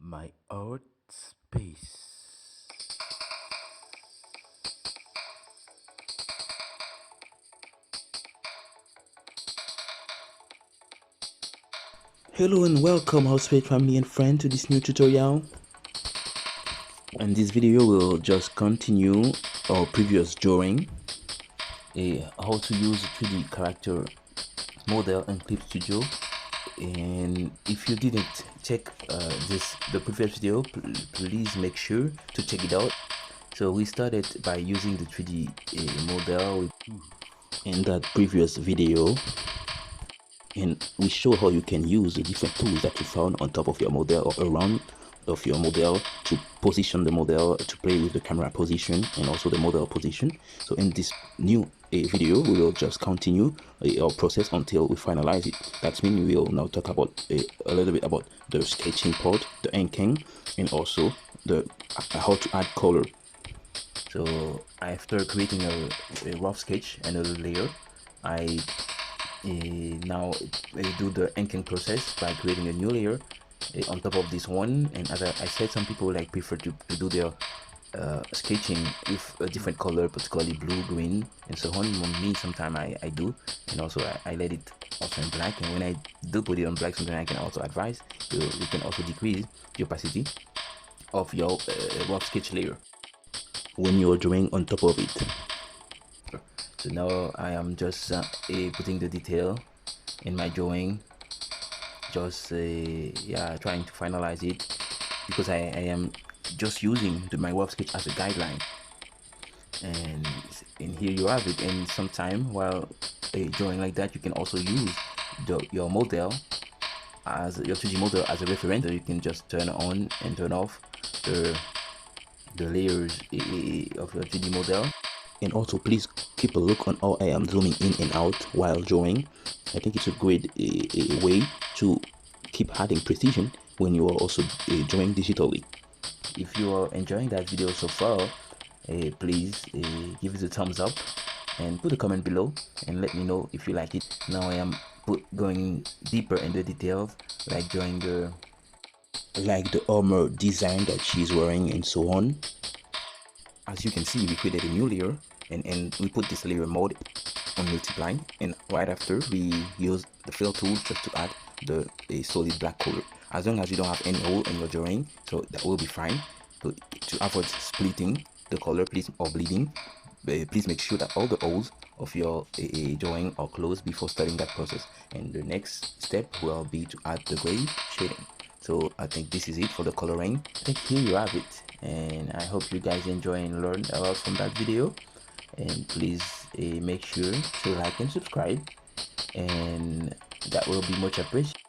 My art space. Hello and welcome housemate family and friend to this new tutorial. And this video will just continue our previous drawing, how to use 3D character model and Clip Studio. And if you didn't check the previous video, please make sure to check it out. So we started by using the 3D model in that previous video, and we show how you can use the different tools that you found on top of your model or around of your model to position the model, to play with the camera position and also the model position. So in this new video, we will just continue our process until we finalize it. That means we will now talk about a little bit about the sketching part, the inking, and also the how to add color. So after creating a rough sketch and a layer, I now do the inking process by creating a new layer on top of this one. And as I said, some people like prefer to do their sketching with a different color, particularly blue, green, and so on. For me, sometimes I do, and also I let it also in black. And when I do put it on black, sometimes I can also advise you can also decrease the opacity of your rough sketch layer when you're drawing on top of it. So now I am just putting the detail in my drawing, just trying to finalize it, because I am just using my rough sketch as a guideline. And here you have it. And sometime while drawing like that, you can also use your model as your 3D model as a reference. So you can just turn on and turn off the layers of your 3D model. And also please keep a look on how I am zooming in and out while drawing. I think it's a great way to keep adding precision when you are also drawing digitally. If you are enjoying that video so far, please give it a thumbs up and put a comment below and let me know if you like it. Now I am going deeper in the details, like drawing the armor design that she's wearing and so on. As you can see, we created a new layer and we put this layer mode on multiply, and right after we use the fill tool just to add a solid black color. As long as you don't have any hole in your drawing, so that will be fine. So to avoid splitting the color, please, or bleeding, please make sure that all the holes of your drawing are closed before starting that process. And the next step will be to add the gray shading. So I think this is it for the coloring. I think here you have it, and I hope you guys enjoy and learn a lot from that video. And please make sure to like and subscribe, and that will be much appreciated.